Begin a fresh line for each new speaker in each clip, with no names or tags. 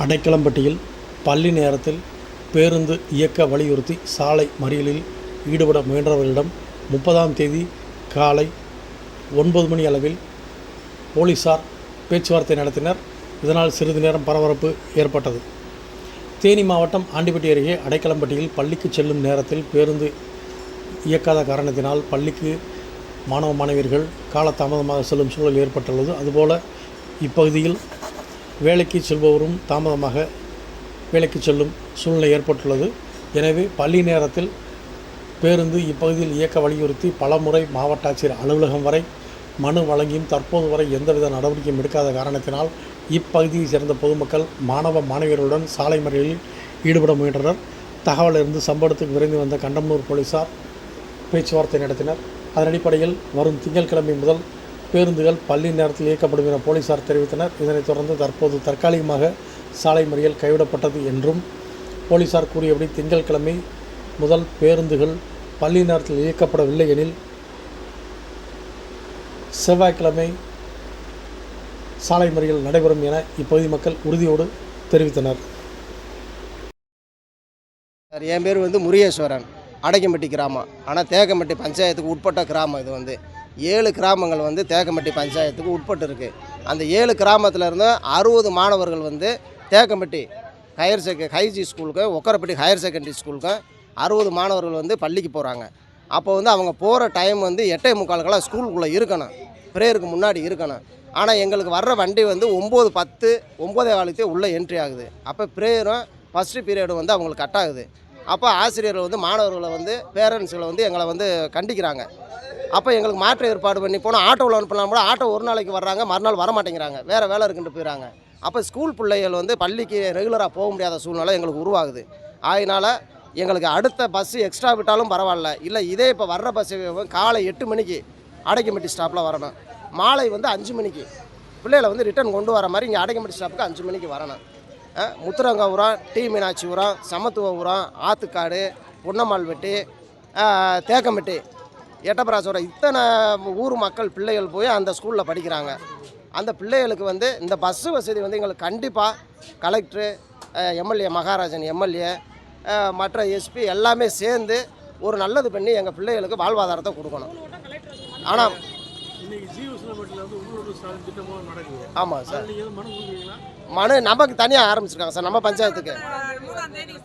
அடைக்கலம்பட்டியில் பள்ளி நேரத்தில் பேருந்து இயக்க வலியுறுத்தி சாலை மறியலில் ஈடுபட முயன்றவர்களிடம் 30ஆம் தேதி காலை 9 மணி அளவில் போலீசார் பேச்சுவார்த்தை நடத்தினர். இதனால் சிறிது நேரம் பரபரப்பு ஏற்பட்டது. தேனி மாவட்டம் ஆண்டிப்பட்டி அருகே அடைக்கலம்பட்டியில் பள்ளிக்கு செல்லும் நேரத்தில் பேருந்து இயக்காத காரணத்தினால் பள்ளிக்கு மாணவ மாணவியர்கள் காலதாமதமாக செல்லும் சூழல் ஏற்பட்டுள்ளது. அதுபோல் இப்பகுதியில் வேலைக்கு செல்பவரும் தாமதமாக வேலைக்கு செல்லும் சூழ்நிலை ஏற்பட்டுள்ளது. எனவே பள்ளி நேரத்தில் பேருந்து இப்பகுதியில் இயக்க வலியுறுத்தி பலமுறை மாவட்ட ஆட்சியர் அலுவலகம் வரை மனு வழங்கியும் தற்போது வரை எந்தவித நடவடிக்கையும் எடுக்காத காரணத்தினால் இப்பகுதியை சேர்ந்த பொதுமக்கள் மாணவ மாணவியர்களுடன் சாலை மறியலில் ஈடுபட முயன்றனர். தகவல் இருந்து சம்பவத்துக்கு விரைந்து வந்த கண்டமனூர் போலீசார் பேச்சுவார்த்தை நடத்தினர். அதன் அடிப்படையில் வரும் திங்கட்கிழமை முதல் பேருந்துகள் பள்ளி நேரத்தில் இயக்கப்படும் என போலீசார் தெரிவித்தனர். இதனைத் தொடர்ந்து தற்போது தற்காலிகமாக சாலை மறியல் கைவிடப்பட்டது என்றும் போலீசார் கூறியபடி திங்கட்கிழமை முதல் பேருந்துகள் பள்ளி நேரத்தில் இயக்கப்படவில்லை எனில் செவ்வாய்க்கிழமை சாலை மறியல் நடைபெறும் என இப்பகுதி மக்கள் உறுதியோடு தெரிவித்தனர்.
என் பேர் முருகேஸ்வரன், அடைக்கம்பட்டி கிராமம். ஆனால் தேக்கம்பட்டி பஞ்சாயத்துக்கு உட்பட்ட கிராமம். இது 7 கிராமங்கள் தேக்கம்பட்டி பஞ்சாயத்துக்கு உட்பட்டு இருக்குது. அந்த 7 கிராமத்தில் இருந்து 60 மாணவர்கள் தேக்கம்பட்டி ஹைஜி ஸ்கூலுக்கு, ஒக்கரப்பட்டி ஹையர் செகண்டரி ஸ்கூலுக்கு 60 மாணவர்கள் பள்ளிக்கு போகிறாங்க. அப்போ அவங்க போகிற டைம் 8:45 ஸ்கூலுக்குள்ளே இருக்கணும், ப்ரேயருக்கு முன்னாடி இருக்கணும். ஆனால் எங்களுக்கு வர்ற வண்டி 9:10 9:15 உள்ளே என்ட்ரி ஆகுது. அப்போ ப்ரேயரும் ஃபஸ்ட்டு பீரியடும் அவங்களுக்கு கட் ஆகுது. அப்போ ஆசிரியர்கள் மாணவர்களை பேரண்ட்ஸுகளை எங்களை கண்டிக்கிறாங்க. அப்போ எங்களுக்கு மாற்று ஏற்பாடு பண்ணி போனால் ஆட்டோவில் அனுப்பலாம் கூட, ஆட்டோ ஒரு நாளைக்கு வர்றாங்க, மறுநாள் வர மாட்டேங்கிறாங்க, வேறு வேலை இருக்குன்ட்டு போயிடறாங்க. அப்போ ஸ்கூல் பிள்ளைகள் பள்ளிக்கு ரெகுலராக போக முடியாத சூழ்நிலை எங்களுக்கு உருவாகுது. அதனால் எங்களுக்கு அடுத்த பஸ்ஸு எக்ஸ்ட்ரா விட்டாலும் பரவாயில்ல, இல்லை இதே இப்போ வர்ற பஸ்ஸு காலை 8 மணிக்கு அடைக்கம்பட்டி ஸ்டாப்பில் வரணும், மாலை 5 மணிக்கு பிள்ளைகளை ரிட்டர்ன் கொண்டு வர மாதிரி இங்கே அடைக்கம்பட்டி ஸ்டாப்புக்கு 5 மணிக்கு வரணும். முத்துரங்கபுரம், டி மீனாட்சிபுரம், சமத்துவபுரம், ஆத்துக்காடு, பொன்னம்மாள்பட்டி, தேக்கம்பட்டி, எட்டப்பராசுரம் இத்தனை ஊர் மக்கள் பிள்ளைகள் போய் அந்த ஸ்கூலில் படிக்கிறாங்க. அந்த பிள்ளைகளுக்கு இந்த பஸ்ஸு வசதி எங்களுக்கு கண்டிப்பாக கலெக்டரு, எம்எல்ஏ மகாராஜன் எம்எல்ஏ, மற்ற எஸ்பி எல்லாமே சேர்ந்து ஒரு நல்லது பண்ணி எங்கள் பிள்ளைகளுக்கு வாழ்வாதாரத்தை கொடுக்கணும். ஆனால் ஆமாம் சார், மனு நமக்கு தனியாக ஆரம்பிச்சிருக்காங்க சார். நம்ம பஞ்சாயத்துக்கு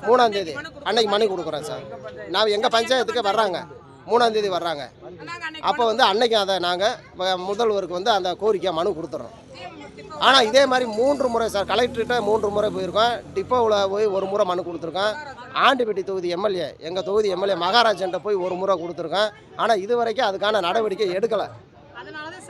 3ஆம் தேதி அன்னைக்கு மனு கொடுக்குறோம் சார். நான் எங்கள் பஞ்சாயத்துக்கு வர்றாங்க, 3ஆம் தேதி வர்றாங்க. அப்போ அன்னைக்கு அதை நாங்கள் முதல்வருக்கு அந்த கோரிக்கை மனு கொடுத்துறோம். ஆனால் இதே மாதிரி 3 முறை சார் கலெக்டர்கிட்ட 3 முறை போயிருக்கோம், டிப்போவில் போய் 1 முறை மனு கொடுத்துருக்கோம், ஆண்டிப்பட்டி தொகுதி எம்எல்ஏ எங்கள் தொகுதி எம்எல்ஏ மகாராஜன்ட்ட போய் 1 முறை கொடுத்துருக்கோம். ஆனால் இது வரைக்கும் அதுக்கான நடவடிக்கை எடுக்கலை.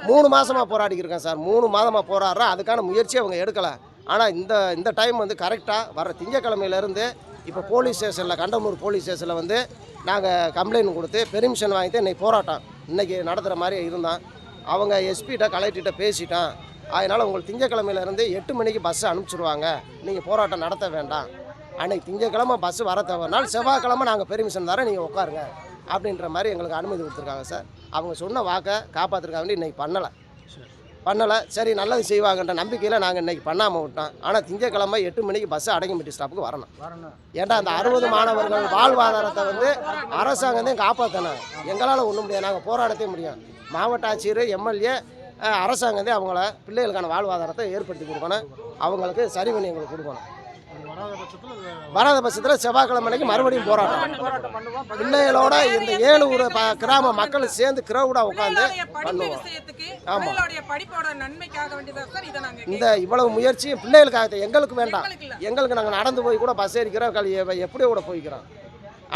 3 மாதமாக போராடிக்கிருக்கேன் சார், 3 மாதமாக போராடுறேன், அதுக்கான முயற்சி அவங்க எடுக்கலை. ஆனால் இந்த டைம் கரெக்டாக வர திங்கக்கிழமையிலேருந்து இப்போ போலீஸ் ஸ்டேஷனில், கண்டமனூர் போலீஸ் ஸ்டேஷனில் நாங்கள் கம்ப்ளைண்ட் கொடுத்து பெர்மிஷன் வாங்கிட்டு இன்றைக்கி போராட்டம் இன்றைக்கி நடத்துகிற மாதிரி இருந்தான். அவங்க எஸ்பிகிட்ட கலெக்டர்கிட்ட பேசிட்டான். அதனால் உங்களுக்கு திங்கக்கிழமையிலேருந்து 8 மணிக்கு பஸ்ஸு அனுப்பிச்சிடுவாங்க, நீங்கள் போராட்டம் நடத்த வேண்டாம், அன்றைக்கி திங்கக்கிழமை பஸ்ஸு வர தேவைனாலும் செவ்வாய்க்கிழமை நாங்கள் பெர்மிஷன் தரேன், நீங்கள் உட்காருங்க அப்படின்ற மாதிரி எங்களுக்கு அனுமதி கொடுத்துருக்காங்க சார். அவங்க சொன்ன வாக்கை காப்பாற்றுறதுக்காக வேண்டி இன்றைக்கி பண்ணலை. சரி, நல்லது செய்வாங்கன்ற நம்பிக்கையில் நாங்கள் இன்றைக்கி பண்ணாமல் விட்டோம். ஆனால் திங்கக்கிழமை 8 மணிக்கு பஸ்ஸு அடைக்கம்பட்டி ஸ்டாப்புக்கு வரணும். ஏன்டா அந்த 60 மாணவர்கள் வாழ்வாதாரத்தை அரசாங்கத்தையும் காப்பாற்றணும். எங்களால் ஒன்றும் முடியாது, நாங்கள் போராடத்தே முடியும். மாவட்ட ஆட்சியர், எம்எல்ஏ, அரசாங்கத்தை அவங்கள பிள்ளைகளுக்கான வாழ்வாதாரத்தை ஏற்படுத்தி கொடுக்கணும், அவங்களுக்கு சரி பண்ணி எங்களுக்கு கொடுக்கணும். வராத பட்சத்தில் செவ்வாய்க்கிழமைக்கு மறுபடியும் போராட்டம் பிள்ளைகளோட இந்த 7 ஊர் கிராம மக்கள் சேர்ந்து கிரௌடாக உட்காந்து பண்ணுவோம். ஆமாம், இந்த இவ்வளவு முயற்சியும் பிள்ளைகளுக்காக, எங்களுக்கு வேண்டாம். எங்களுக்கு நாங்கள் நடந்து போய் கூட பஸ் ஏறிக்கிறோம், எப்படியோ கூட போய்க்கிறோம்.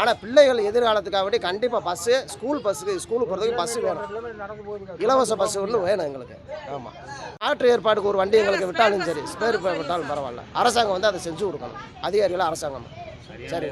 ஆனால் பிள்ளைகள் எதிர்காலத்துக்காக வேண்டி கண்டிப்பாக பஸ்ஸு, ஸ்கூலுக்கு போகிறதுக்கு பஸ்ஸு வேணும், இலவச பஸ்ஸு ஒன்று வேணும் எங்களுக்கு. ஆமாம், மாற்று ஏற்பாடுக்கு ஒரு வண்டி எங்களுக்கு விட்டாலும் சரி, ஸ்பேர் விட்டாலும் பரவாயில்ல, அரசாங்கம் அதை செஞ்சு கொடுக்கணும். அதிகாரிகள் அரசாங்கம். சரி.